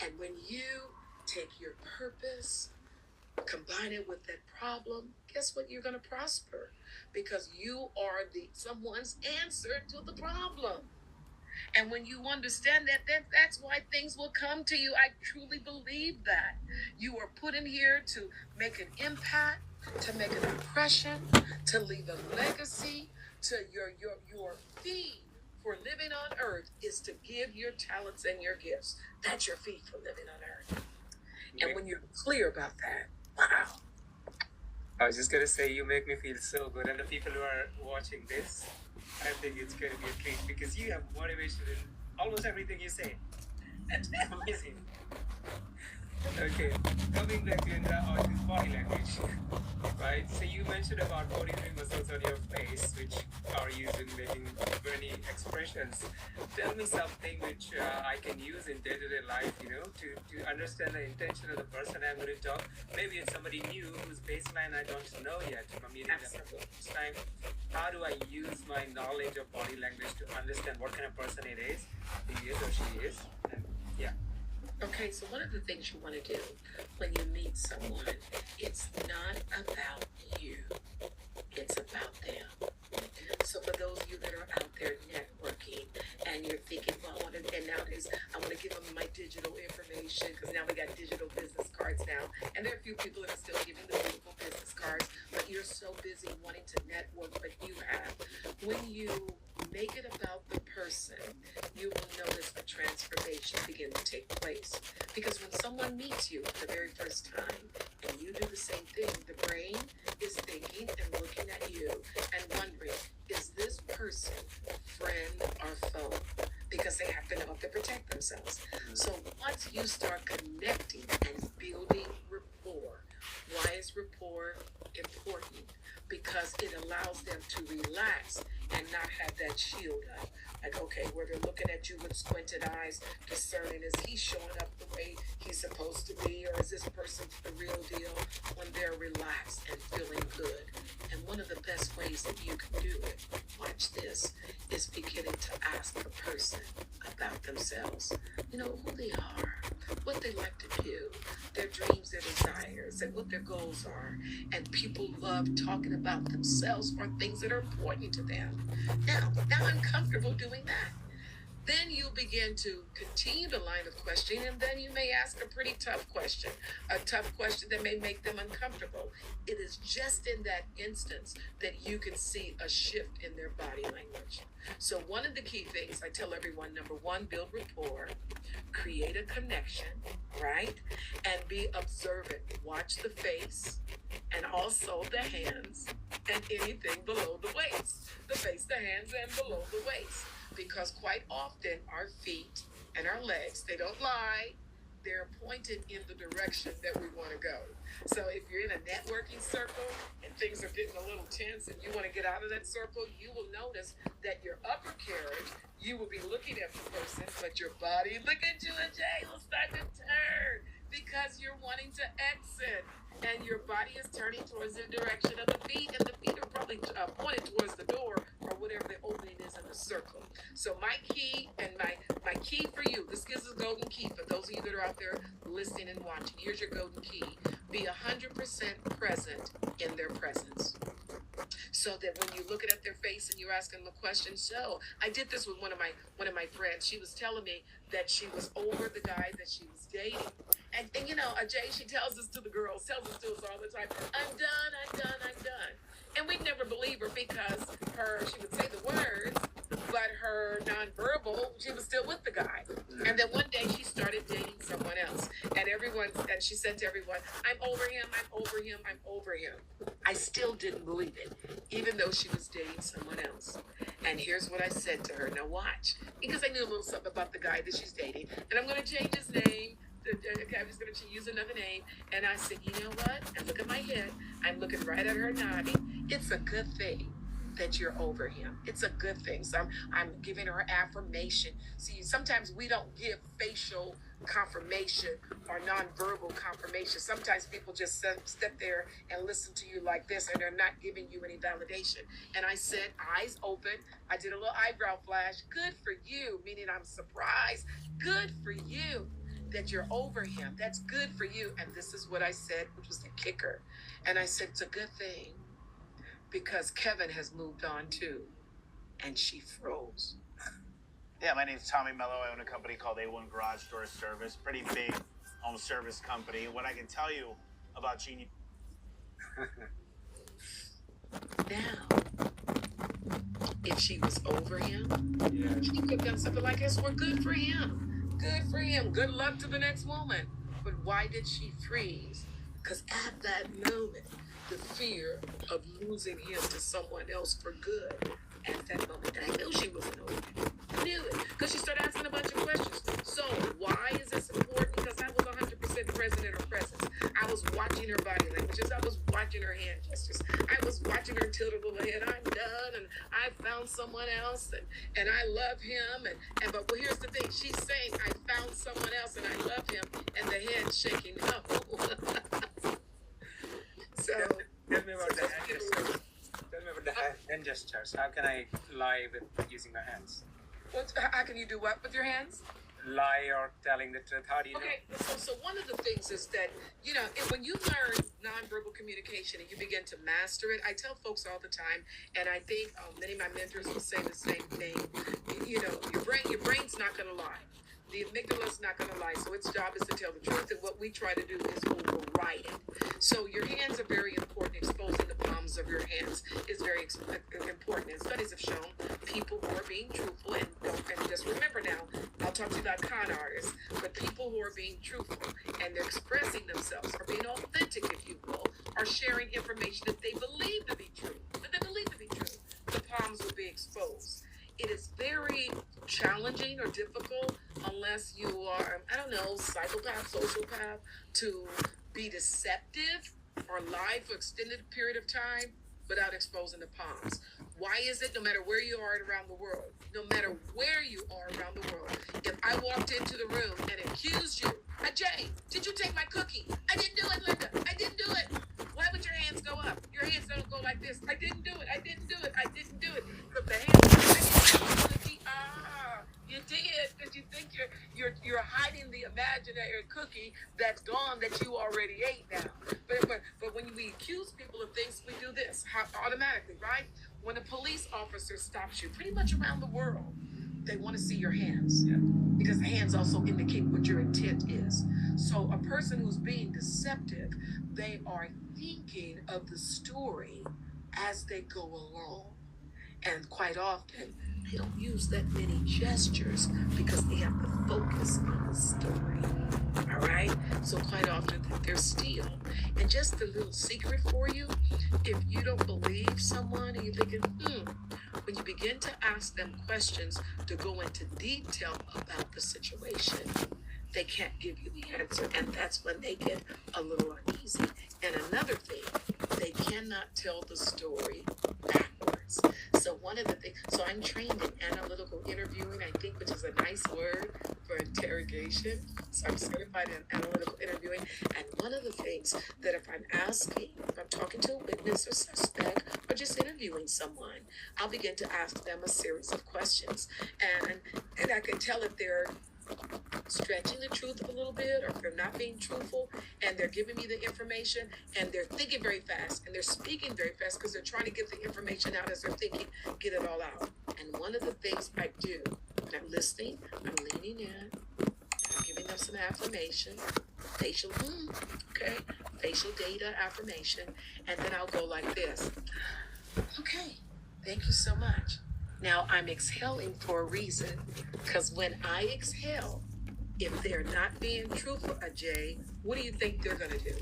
and when you take your purpose, combine it with that problem, guess what? You're going to prosper because you are someone's answer to the problem. And when you understand that, then that's why things will come to you. I truly believe that. You are put in here to make an impact, to make an impression, to leave a legacy, to your fee for living on earth is to give your talents and your gifts. That's your fee for living on earth. And when you're clear about that, wow. I was just gonna say, you make me feel so good, and the people who are watching this, I think it's gonna be a treat because you have motivation in almost everything you say. That's amazing. Okay, coming back to body language, right? So you mentioned about 43 muscles on your face, which are used in making many expressions. Tell me something which I can use in day-to-day life, to understand the intention of the person I'm going to talk. Maybe it's somebody new whose baseline I don't know yet. I'm meeting them for the first time. How do I use my knowledge of body language to understand what kind of person it is, he is or she is? And yeah. Okay, so one of the things you want to do when you meet someone, it's not about you, it's about them. So for those of you that are out there networking and you're thinking, well, and nowadays I want to give them my digital information because now we got digital business cards now. And there are a few people that are still giving the beautiful business cards, but you're so busy wanting to network, but you have. When you make it about the person, you will notice a transformation begin to take place. Because when someone meets you for the very first time and you do the same thing, the brain is thinking and looking at you and wondering, is this person friend or foe? Because they have to know how to protect themselves. So once you start connecting and building rapport, why is rapport important? Because it allows them to relax and not have that shield up. Like, okay, where they're looking at you with squinted eyes, discerning, is he showing up the way he's supposed to be, or is this person the real deal? When they're relaxed and feeling good. And one of the best ways that you can do it, watch this, is beginning to ask the person about themselves. Who they are, what they like to do, their dreams, their desires, and what their goals are. And people love talking about themselves or things that are important to them. Now I'm comfortable doing that. Then you begin to continue the line of questioning, and then you may ask a pretty tough question, a tough question that may make them uncomfortable. It is just in that instance that you can see a shift in their body language. So one of the key things I tell everyone, number one, build rapport, create a connection, right? And be observant. Watch the face and also the hands and anything below the waist. The face, the hands, and below the waist. Because quite often our feet and our legs, they don't lie, they're pointed in the direction that we want to go. So if you're in a networking circle and things are getting a little tense and you want to get out of that circle, you will notice that your upper carriage, you will be looking at the person, but your body, look at you, Ajay, will start to turn because you're wanting to exit. And your body is turning towards the direction of the feet, and the feet are probably pointed towards the door or whatever the opening is in the circle. So my key and my key for you, this gives us a golden key for those of you that are out there listening and watching. Here's your golden key. Be 100% present in their presence. So that when you're looking at their face and you're asking them a question, so I did this with one of my friends. She was telling me that she was over the guy that she was dating. And Ajay, she tells us to the girls, tells us to us all the time, I'm done. And we'd never believe her because she would say the words, but her nonverbal, she was still with the guy. And then one day she started dating someone else. And she said to everyone, I'm over him. I still didn't believe it, even though she was dating someone else. And here's what I said to her. Now watch, because I knew a little something about the guy that she's dating. And I'm going to change his name. Okay, I'm just going to use another name. And I said, you know what? And look at my head. I'm looking right at her nodding. It's a good thing that you're over him. It's a good thing. So I'm giving her affirmation. See, sometimes we don't give facial confirmation or nonverbal confirmation. Sometimes people just step there and listen to you like this, and they're not giving you any validation. And I said, eyes open. I did a little eyebrow flash. Good for you, meaning I'm surprised. Good for you. that you're over him. That's good for you. And this is what I said, which was the kicker. And I said, it's a good thing because Kevin has moved on too. And she froze. Yeah, my name's Tommy Mello. I own a company called A1 Garage Door Service, pretty big home service company. What I can tell you about Jeannie. Now, if she was over him, she could have done something like this. Well, good for him. Good for him. Good luck to the next woman. But why did she freeze? Because at that moment, the fear of losing him to someone else for good, at that moment, and I knew she wasn't over him. I knew it. Because she started asking a bunch of questions. So why is this important? Because I was 100% present in her presence. I was watching her body languages. I was watching her hand gestures. I was watching her tilt a little head. I'm done, and I found someone else, and I love him. But well, here's the thing. She's saying, I found someone else, and I love him, and the head shaking no. So Tell me about the hand gestures. Tell me about the hand gestures. How can I lie with using my hands? How can you do what with your hands? Lie or telling the truth? How do you know? Okay, so one of the things is that, when you learn nonverbal communication and you begin to master it, I tell folks all the time, and I think many of my mentors will say the same thing. Your brain's not going to lie. The amygdala's not going to lie, so its job is to tell the truth, and what we try to do is override it. So your hands are very important. Exposing the palms of your hands is very important. And studies have shown people who are being truthful, and just remember now, I'll talk to you about con artists, but people who are being truthful and they're expressing themselves, or being authentic, if you will, are sharing information that they believe to be true. The palms will be exposed. It is very challenging or difficult unless you are, psychopath, sociopath, to be deceptive or lie for extended period of time without exposing the palms. Why is it no matter where you are around the world, if I walked into the room and accused you, Ajay, did you take my cookie? I didn't do it, Linda. I didn't do it. Why would your hands go up? Your hands don't go like this. I didn't do it. But the hands, you did, because you think you're hiding the imaginary cookie that's gone that you already ate now. But when we accuse people of things, we do this automatically, right? When a police officer stops you, pretty much around the world, they want to see your hands. Yeah. Because the hands also indicate what your intent is. So a person who's being deceptive, they are thinking of the story as they go along. And quite often, they don't use that many gestures because they have to focus on the story. All right? So quite often, they're still. And just a little secret for you, if you don't believe someone and you're thinking, when you begin to ask them questions to go into detail about the situation, they can't give you the answer. And that's when they get a little uneasy. And another thing, they cannot tell the story backwards. So one of the things, so I'm trained in analytical interviewing, I think, which is a nice word for interrogation. So I'm certified in analytical interviewing. And one of the things that if I'm talking to a witness or suspect or just interviewing someone, I'll begin to ask them a series of questions. And I can tell if they're stretching the truth a little bit, or if they're not being truthful, and they're giving me the information, and they're thinking very fast, and they're speaking very fast because they're trying to get the information out as they're thinking, get it all out. And one of the things I do, I'm listening, I'm leaning in, I'm giving them some affirmation, facial data affirmation, and then I'll go like this. Okay, thank you so much. Now I'm exhaling for a reason, because when I exhale, if they're not being truthful, Ajay, what do you think they're going to do?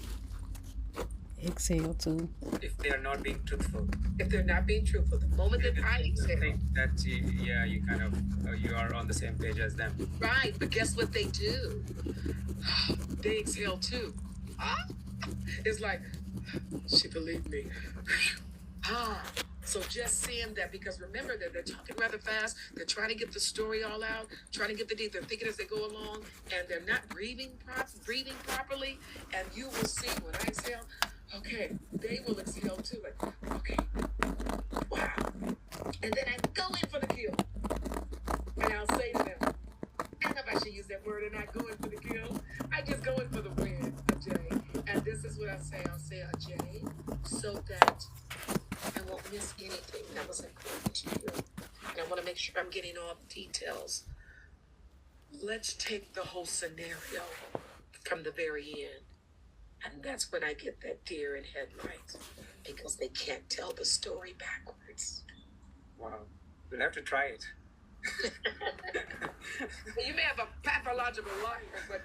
Exhale too. If they are not being truthful. If they're not being truthful, the moment that I I exhale, think that you kind of you are on the same page as them. right, but guess what they do? They exhale too. It's like, she believed me. So just seeing that, because remember that they're talking rather fast, they're trying to get the story all out, trying to get the deep, they're thinking as they go along, and they're not breathing properly, and you will see when I exhale, okay, they will exhale too, like, okay, wow. And then I go in for the kill, and I'll say to them, to use that word, and not going for the kill. I just go in for the win, Ajay. And this is what I say. I'll say Ajay so that I won't miss anything that was important to you. And I want to make sure I'm getting all the details. Let's take the whole scenario from the very end. And that's when I get that deer in headlights because they can't tell the story backwards. Wow. We'll have to try it. You may have a pathological liar, but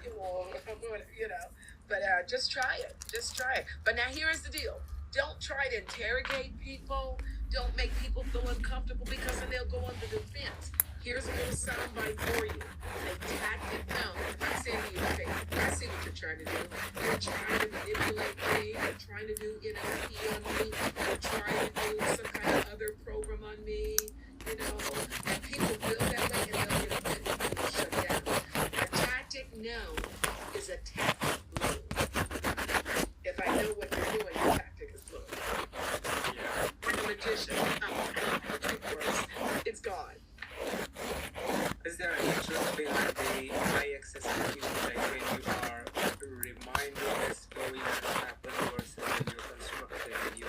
just try it. Just try it. But now here's the deal. Don't try to interrogate people. Don't make people feel uncomfortable because then they'll go on the defense. Here's a little soundbite for you. A tactic. No, I'm saying to you, okay, I see what you're trying to do. You're trying to manipulate me. You're trying to do NLP on me. You're trying to do some kind of other program on me. And people feel that way and they'll get offended and they'll shut down. A tactic, no, is a tactic blue. If I know what you're doing, the tactic is blue. Like a magician, it's gone. Is there any truth behind the high accessibility, like when you are reminding a story that happened versus when you're constructing you?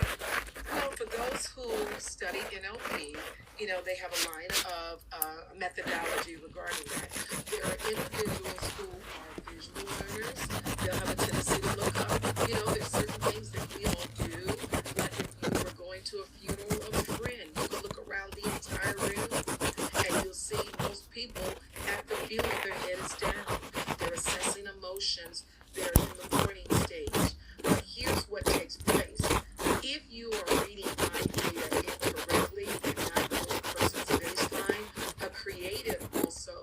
Well, for those who study NLP, they have a line of methodology regarding that. There are individuals who are visual learners. They'll have a tendency to look up. There's certain things that we all do. Like if you were going to a funeral of a friend, you can look around the entire room and you'll see most people at the funeral, their head is down. They're assessing emotions. They're in the mourning stage. But here's what takes place. If you are reading mind data incorrectly and not knowing a person's baseline, a creative also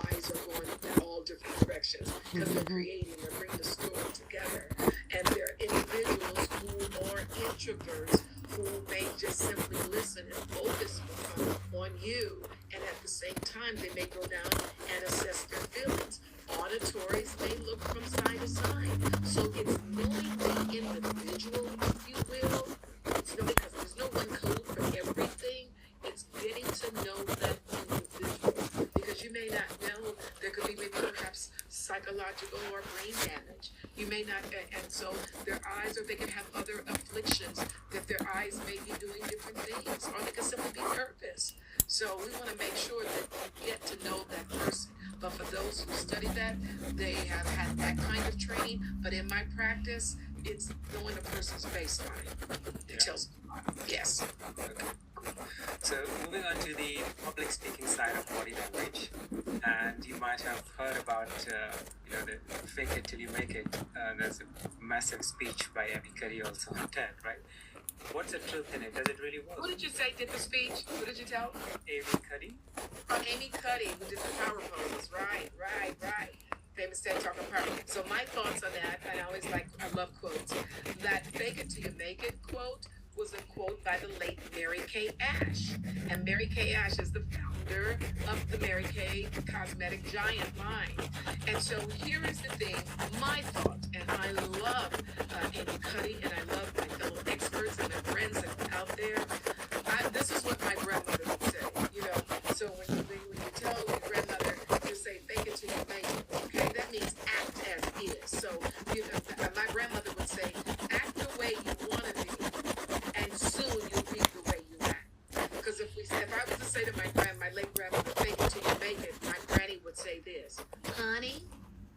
eyes are going in all different directions because they're creating, they're bringing the story together. And there are individuals who are introverts who may just simply listen and focus on you, and at the same time they may go down and assess their feelings. Auditories may look from side to side. So it's knowing the individual, if you will. Because there's no one code for everything. It's getting to know that individual. Because you may not know, there could be maybe perhaps psychological or brain damage. You may not, and so their eyes, or they can have other afflictions that their eyes may be doing different things, or they can simply be nervous. So we want to make sure that you get to know that person. But for those who study that, they have had that kind of training. But in my practice, it's knowing a person's baseline. It tells me. Yes. Okay. So moving on to the public speaking side of body language, and you might have heard about the fake it till you make it. There's a massive speech by Amy Cuddy also on TED, right? What's the truth in it? Does it really work? Who did you say did the speech? Who did you tell? Amy Cuddy. Oh, Amy Cuddy, who did the power poses. Right. Famous TED Talk on power. So my thoughts on that, and I love quotes. That fake it till you make it quote was a quote by the late Mary Kay Ash. And Mary Kay Ash is the founder of the Mary Kay cosmetic giant line. And so here is the thing, my thought, and I love Amy Cuddy, and I love my fellow experts and my friends that are out there. This is what my grandmother would say, So when you tell your grandmother, you say, fake it till you make it, okay? That means act as is. So, my grandmother would say, act the way you want to be, and soon you'll be the way you act. Because if I was to say to my late grandmother, fake it till you make it, my granny would say this, honey,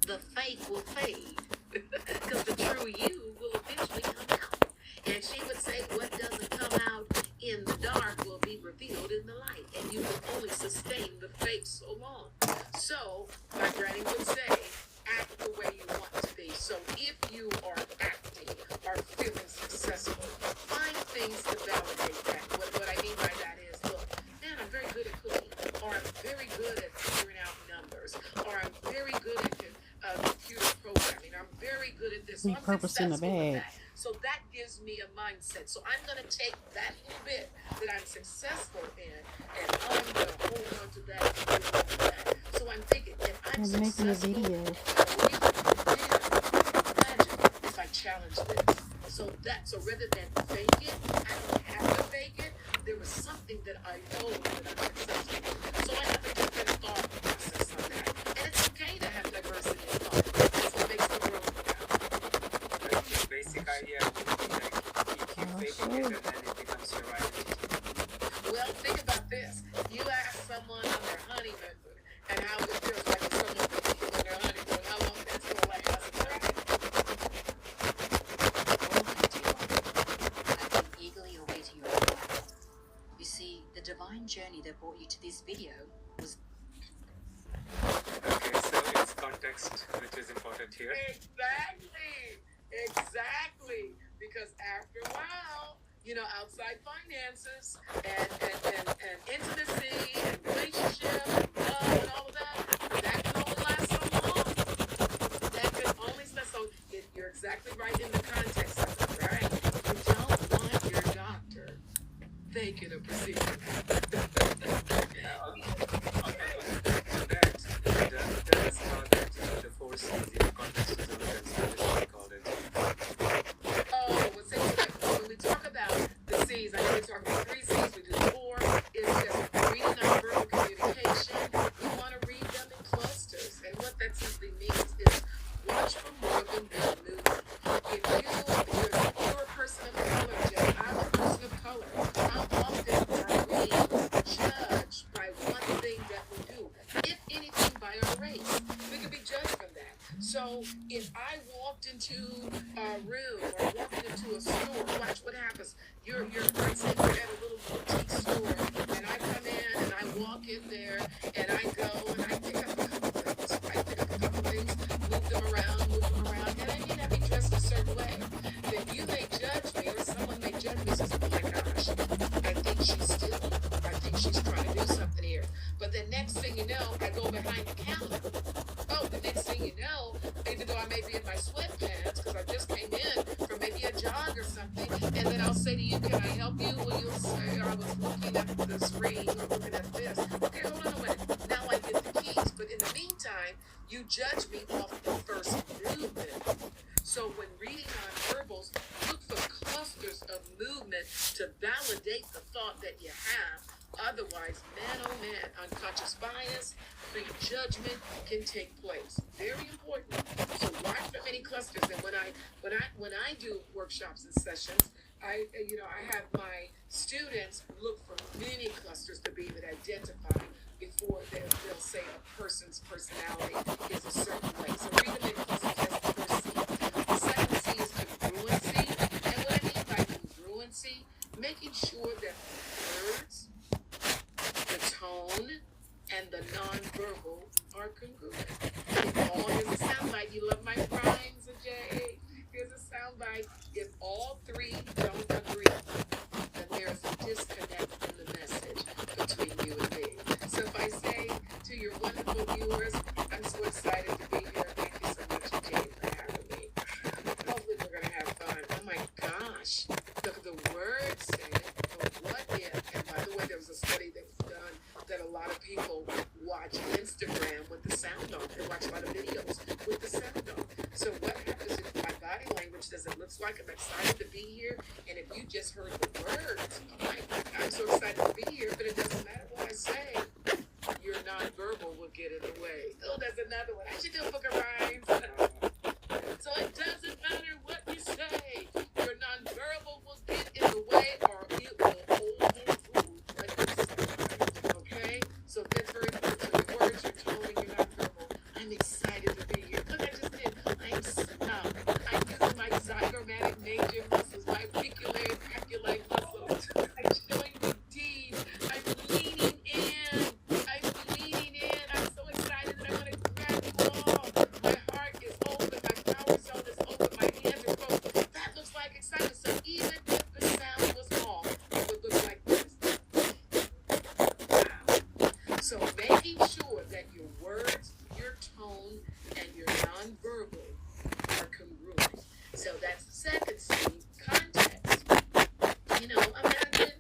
the fake will fade, because the true you will eventually come out. And she would say, what doesn't come out in the dark will be revealed in the light, and you will only sustain the fake so long. So my granny would say, act the way you want to be. So if you are acting or feeling successful, find things to validate that. What I mean by that is, look, man, I'm very good at cooking, or I'm very good at figuring out numbers, or I'm very good at computer programming, I'm very good at this. So I'm Repurposing the successful with bag. that. So that gives me a mindset. So I'm going to take that little bit that I'm successful in, and I'm going to hold on to that and hold on to that. So I'm thinking, if I'm I'm making a successful, video. imagine if I challenge this. So rather than fake it, I don't have to fake it. There was something that I know that I'm successful. So I have a different thought process on that. And it's okay exactly right in the context of it, right? You don't want your doctor faking a procedure. That is how that the four C's, context is over, that's what we called it. Oh, well, see, when we talk about the C's, I know we talk about 3 C's, we do 4. It's just reading nonverbal communication. We want to read them in clusters. And what that simply means is watch for more than one movement. If you're a person of color, Jay, I'm a person of color. How often are we judged by one thing that we do? If anything, by our race. We can be judged from that. So if I walked into a room or walked into a store, watch what happens. You're for example, at a little boutique store, and I come in and I walk in there and I go and I pick up a couple things. I pick up a couple things, move them around, and I may not be dressed a certain way. Then you may judge me, or someone may judge me and says, oh my gosh, I think she's stealing. I think she's trying to do something here. But the next thing you know, I go behind the counter. Oh, the next thing you know, even though I may be in my sweatpants because I just came in from maybe a jog or something, and then I'll say to you, can I help you? Well, you'll say, I was looking at the screen or looking at this. Okay, hold on a minute. Now I get the keys. But in the meantime, you judge me off the first movement. So when reading nonverbals, look for clusters of movement to validate the thought that you have. Otherwise, man, oh man, unconscious bias, prejudgment can take place. Very important. So watch for many clusters. And when I do workshops and sessions, I have my students look for many clusters to be able to identify before they'll say a person's personality is a certain way. So read them in clusters. That's the first C. The second C is congruency. And what I mean by congruency, making sure that the words, the tone, and the nonverbal are congruent. Here's a soundbite. You love my rhymes, Ajay. Here's a soundbite. If all three don't agree, then there's a disconnect in the message between you and me. So if I say to your wonderful viewers, I'm so excited to be here. Thank you so much, Ajay, for having me. Hopefully we're going to have fun. Oh my gosh. Look at the words say it. But what if, and by the way, there was a study that was done that a lot of people watch Instagram with the sound on. They watch a lot of videos with the sound on. So what happens if my body language doesn't look like I'm excited to be here, and if you just heard the words, I'm so excited to be here, but it doesn't matter what I say, your nonverbal will get in the way. Oh, there's another one. I should do a book of rhymes. So it doesn't matter what you say, your nonverbal will get in the way, or it will overrule what you say. Okay? So that's very important. So your words, your tone, and your nonverbal. I'm excited to be here. Look, I just did. I'm using my zygomatic major muscles, my auriculate muscles. I'm showing the D. I'm leaning in. I'm so excited that I want to grab you all. My heart is open. My power zone is open. My hands are closed. That looks like excitement. So even if the sound was off, it would look like this. Wow. So making sure that your words, your tone, and your nonverbal are congruent. So that's the second C, context. Imagine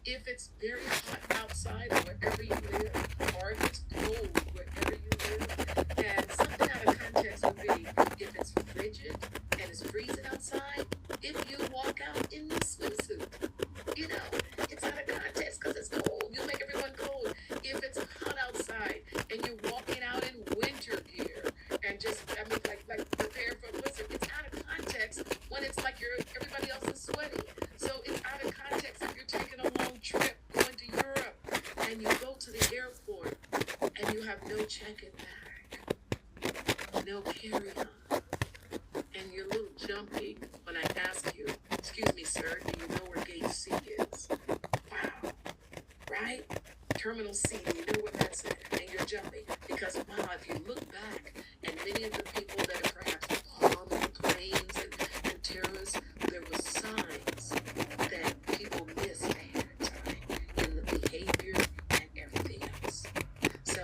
if it's very hot outside or wherever you live, or if it's cold wherever you live, then something out of context would be if it's frigid and it's freezing outside, if you walk out in this swimsuit. It's out of context because it's cold. You make everyone cold. If it's hot outside and you're walking out in winter gear and like prepare for a blizzard, it's out of context when it's like everybody else is sweaty. So it's out of context if you're taking a long trip going to Europe and you go to the airport and you have no check-in bag, no carry-on, and you're a little jumpy when I ask you, excuse me, sir, do you know where gate C is? Wow. Right? Terminal C, do you know where that's at? And you're jumping. Because, wow, if you look back, and many of the people that are perhaps on the planes and terrorists, there were signs that people missed ahead of time in the behavior and everything else. So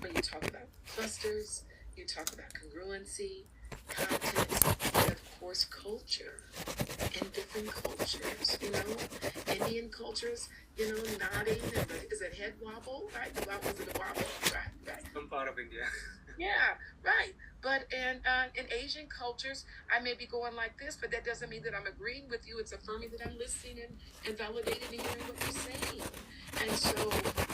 when you talk about clusters, you talk about congruency, context, and of course, culture in different cultures, Indian cultures, nodding, and is it head wobble, right? Is it a wobble? Right. Some part of India. Yeah, right. But in Asian cultures, I may be going like this, but that doesn't mean that I'm agreeing with you. It's affirming that I'm listening and validating and hearing what you're saying. And so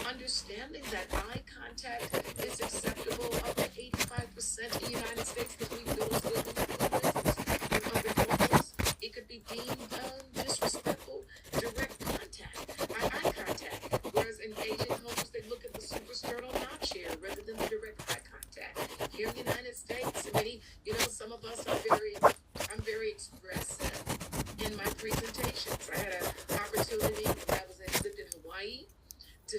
understanding that eye contact is acceptable up to 85% in the United States because we do it good business. In other cultures, it could be deemed disrespectful, direct eye contact. Whereas in Asian cultures, they look at the supersternal notch here rather than the direct eye contact. Here in the United States, some of us I'm very expressive in my presentations. I had an opportunity when I lived in Hawaii to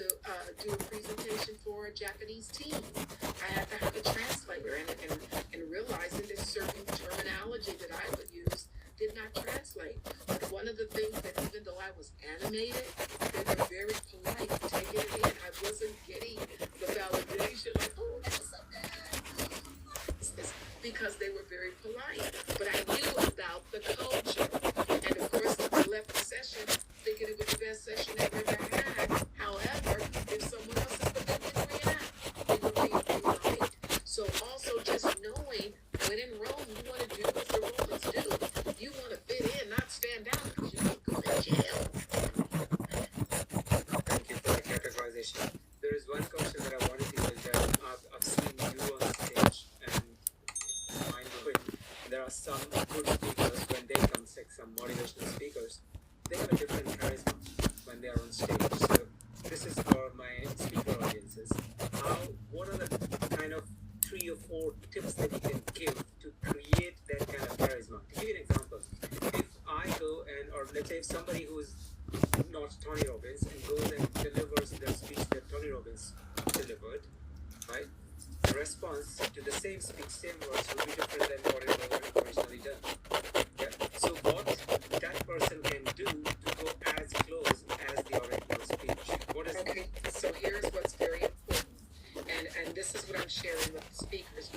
do a presentation for a Japanese team. I had to have a translator and realizing that certain terminology that I would use did not translate. But one of the things that even though I was animated, they were very polite, taking it in. I wasn't getting the validation like, oh, that's so good. Because they were very polite. But I knew about the culture. And of course, I left the session thinking it was the best session I've ever had. However, if someone else is but they didn't react, they were being polite. So also just knowing when in Rome, you want to do what the Romans do. You want to fit in, not stand out because you might go to jail. Thank you for the categorization. There is one question that I wanted to use that I've seen you on stage and mind-blowing. There are some good speakers when they come sick, some motivational speakers. They have a different charisma when they are on stage. So this is for my speaker audiences. What are the kind of 3 or 4 tips that you can give to create that kind of charisma? To give you an example, if I go or let's say if somebody who's not Tony Robbins and goes and delivers the speech that Tony Robbins delivered, right? The response to the same speech, same words will be different than what it was originally done. Yeah. So what that person can do to go as close as the original speech? What is Okay, so here's what's very important. And this is what I'm sharing with the speakers.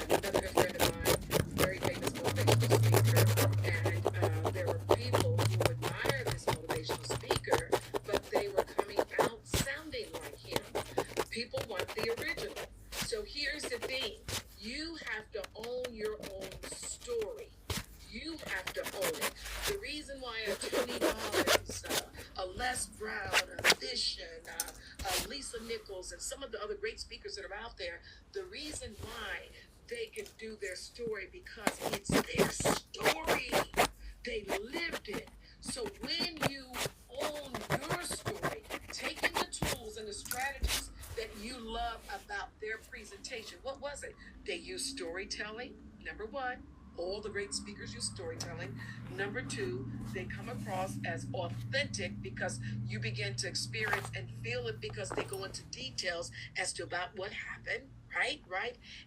Another good friend of mine, very famous motivational speaker, and there were people who admire this motivational speaker, but they were coming out sounding like him. People want the original. So here's the thing. You have to own your own story. You have to own it. The reason why a Tony Robbins, a Les Brown, a Vision, Lisa Nichols, and some of the other great speakers that are out there, the reason why they can do their story because it's their story. They lived it. So when you own your story, taking the tools and the strategies that you love about their presentation, what was it? They used storytelling, number one. All the great speakers use storytelling. Number 2, they come across as authentic because you begin to experience and feel it because they go into details as to about what happened, right?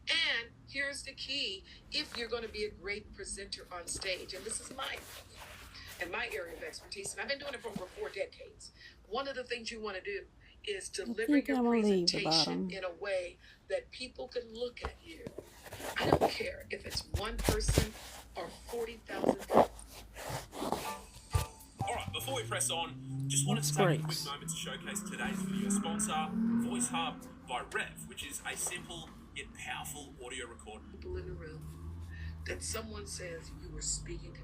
And here's the key. If you're going to be a great presenter on stage, and this is my area of expertise, and I've been doing it for over 4 decades, one of the things you want to do is deliver your presentation in a way that people can look at you. I don't care if it's one person or 40,000 people. All right, before we press on, just wanted to take a quick moment to showcase today's video sponsor, Voice Hub by Rev, which is a simple yet powerful audio recorder. People in the room that someone says you were speaking to